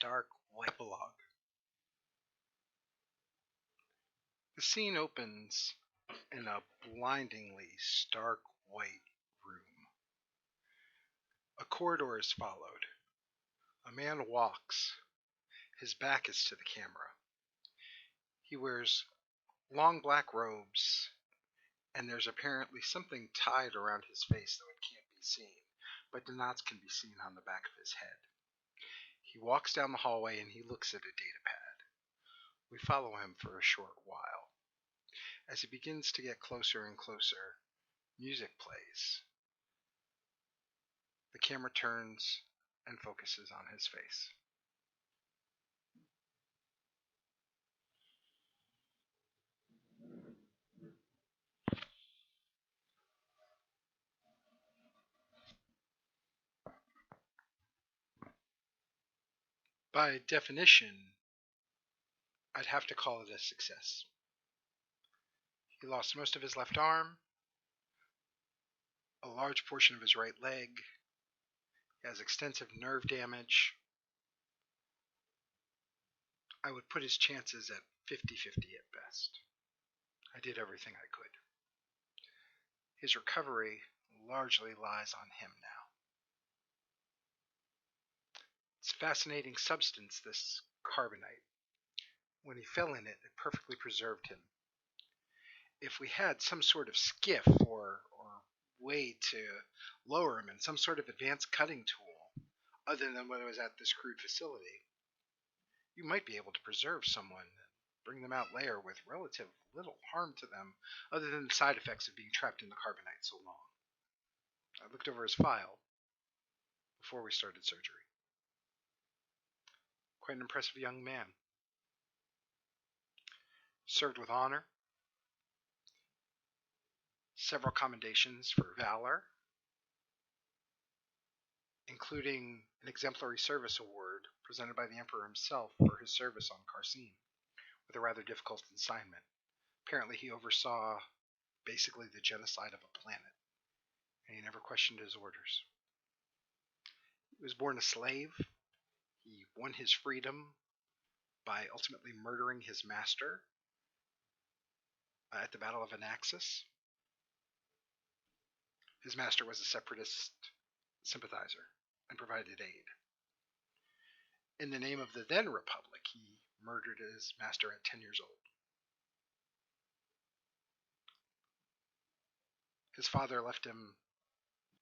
stark white epilogue. The scene opens in a blindingly stark white room. A corridor is followed. A man walks. His back is to the camera. He wears long black robes, and there's apparently something tied around his face though it can't be seen, but the knots can be seen on the back of his head. He walks down the hallway and he looks at a datapad. We follow him for a short while. As he begins to get closer and closer, music plays. The camera turns and focuses on his face. By definition, I'd have to call it a success. He lost most of his left arm, a large portion of his right leg. He has extensive nerve damage. I would put his chances at 50-50 at best. I did everything I could. His recovery largely lies on him now. It's a fascinating substance, this carbonite. When he fell in it, it perfectly preserved him. If we had some sort of skiff or way to lower him in some sort of advanced cutting tool, other than what was at this crude facility, you might be able to preserve someone and bring them out later with relative little harm to them, other than the side effects of being trapped in the carbonite so long. I looked over his file before we started surgery. Quite an impressive young man. Served with honor. Several commendations for valor, including an exemplary service award presented by the Emperor himself for his service on Carasyn, with a rather difficult assignment. Apparently he oversaw basically the genocide of a planet, and he never questioned his orders. He was born a slave. He won his freedom by ultimately murdering his master at the Battle of Anaxis. His master was a separatist sympathizer and provided aid. In the name of the then Republic, he murdered his master at 10 years old. His father left him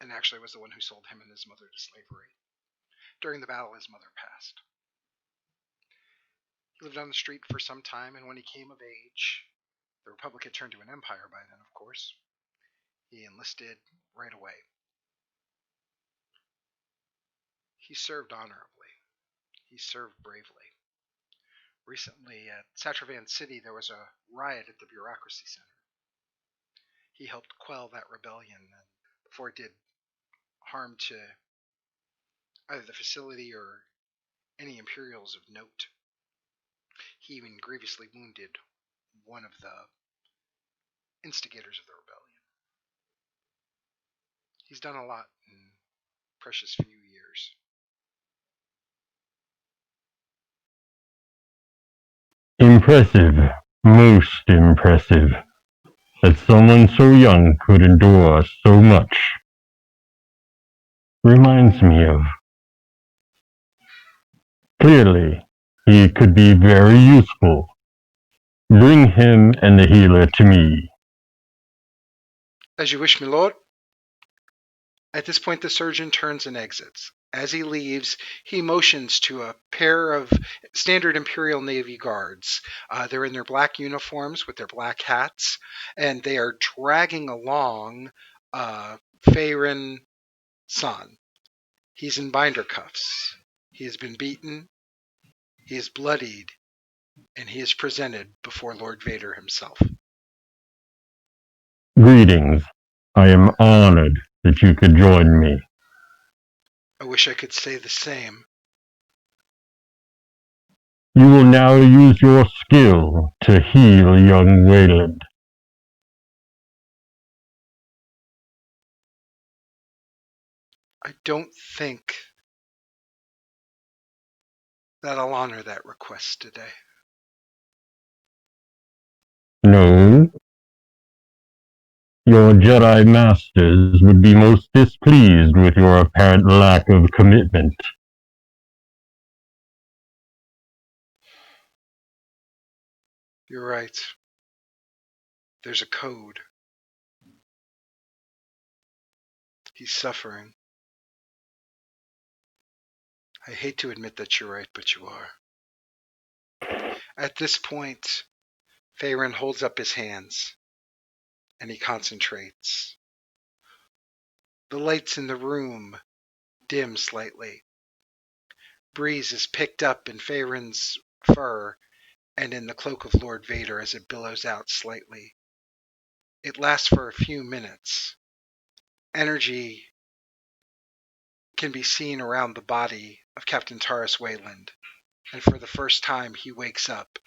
and actually was the one who sold him and his mother to slavery. During the battle, his mother passed. He lived on the street for some time, and when he came of age, the Republic had turned to an empire by then, of course. He enlisted right away. He served honorably. He served bravely. Recently at Satrivan City, there was a riot at the Bureaucracy Center. He helped quell that rebellion before it did harm to either the facility or any Imperials of note. He even grievously wounded one of the instigators of the rebellion. He's done a lot in precious few years. Impressive, most impressive, that someone so young could endure so much. Reminds me of. Clearly, he could be very useful. Bring him and the healer to me. As you wish, my lord. At this point, the surgeon turns and exits. As he leaves, he motions to a pair of standard Imperial Navy guards. They're in their black uniforms with their black hats, and they are dragging along Feyrin San. He's in binder cuffs. He has been beaten, he is bloodied, and he is presented before Lord Vader himself. Greetings. I am honored that you could join me. I wish I could say the same. You will now use your skill to heal young Wayland. I don't think that I'll honor that request today. No. Your Jedi Masters would be most displeased with your apparent lack of commitment. You're right. There's a code. He's suffering. I hate to admit that you're right, but you are. At this point, Faerun holds up his hands, and he concentrates. The lights in the room dim slightly. Breeze is picked up in Faerun's fur and in the cloak of Lord Vader as it billows out slightly. It lasts for a few minutes. Energy can be seen around the body of Captain Tarus Wayland, and for the first time he wakes up.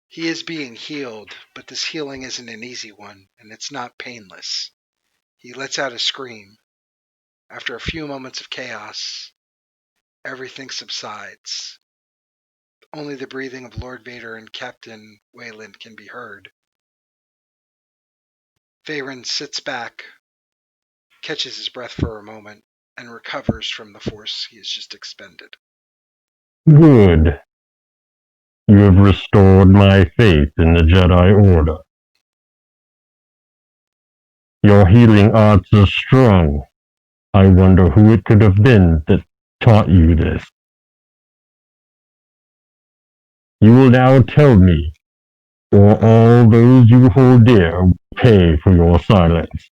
He is being healed, but this healing isn't an easy one, and it's not painless. He lets out a scream. After a few moments of chaos, everything subsides. Only the breathing of Lord Vader and Captain Wayland can be heard. Faerun sits back, catches his breath for a moment, and recovers from the force he has just expended. Good. You have restored my faith in the Jedi Order. Your healing arts are strong. I wonder who it could have been that taught you this. You will now tell me, or all those you hold dear will pay for your silence.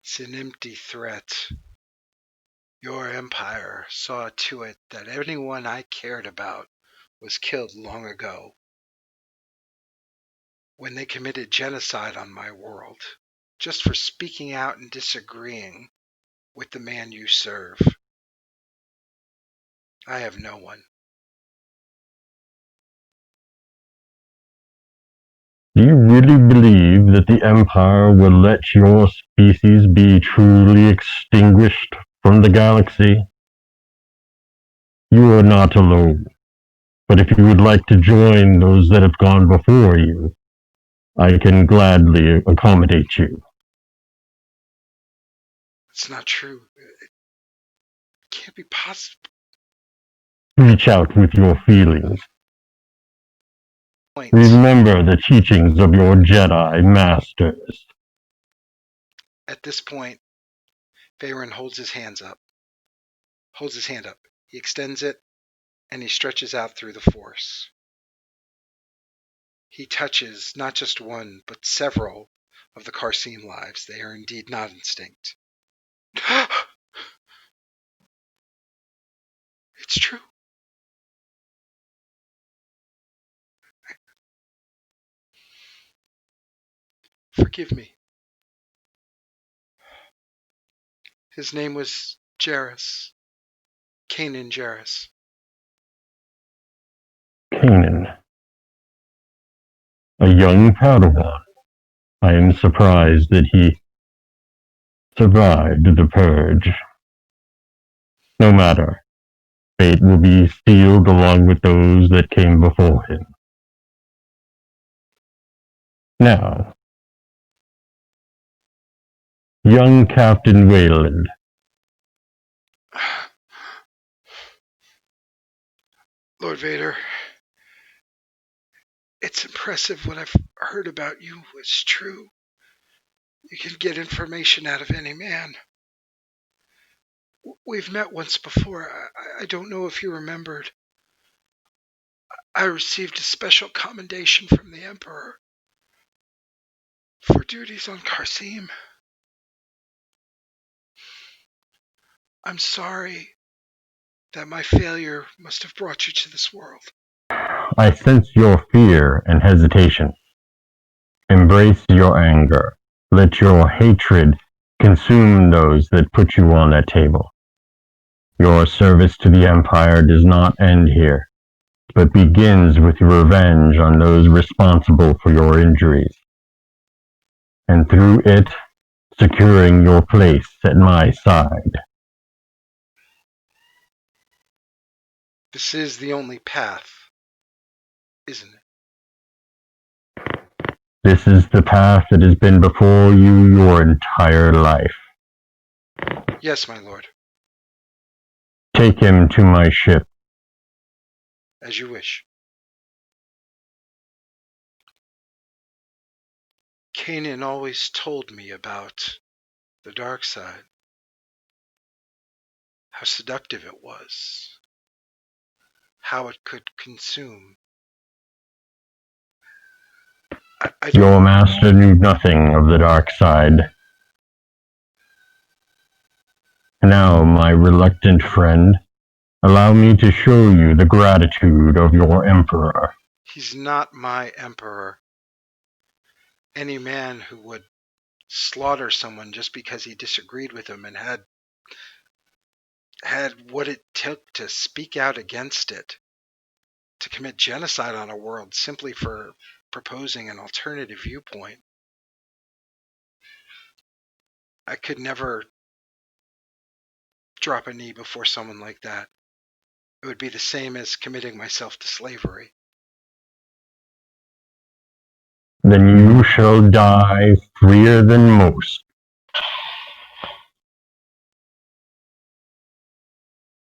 It's an empty threat. Your empire saw to it that anyone I cared about was killed long ago, when they committed genocide on my world, just for speaking out and disagreeing with the man you serve. I have no one. Do you really believe that the Empire will let your species be truly extinguished from the galaxy? You are not alone, but if you would like to join those that have gone before you, I can gladly accommodate you. It's not true. It can't be possible. Reach out with your feelings. Remember the teachings of your Jedi Masters. At this point, Faerun holds his hand up. He extends it, and he stretches out through the Force. He touches not just one, but several of the Carasyn lives. They are indeed not extinct. It's true. Forgive me. His name was Jarrus. Kanan Jarrus. Kanan. A young Padawan. I am surprised that he survived the purge. No matter. Fate will be sealed along with those that came before him. Now, young Captain Wayland. Lord Vader, it's impressive what I've heard about you was true. You can get information out of any man. We've met once before. I don't know if you remembered. I received a special commendation from the Emperor for duties on Carasyn. I'm sorry that my failure must have brought you to this world. I sense your fear and hesitation. Embrace your anger. Let your hatred consume those that put you on that table. Your service to the Empire does not end here, but begins with your revenge on those responsible for your injuries, and through it, securing your place at my side. This is the only path, isn't it? This is the path that has been before you your entire life. Yes, my lord. Take him to my ship. As you wish. Kanan always told me about the dark side, how seductive it was, how it could consume. I don't... Your master knew nothing of the dark side. Now, my reluctant friend, allow me to show you the gratitude of your emperor. He's not my emperor. Any man who would slaughter someone just because he disagreed with him and had what it took to speak out against it, to commit genocide on a world simply for proposing an alternative viewpoint. I could never drop a knee before someone like that. It would be the same as committing myself to slavery. Then you shall die freer than most.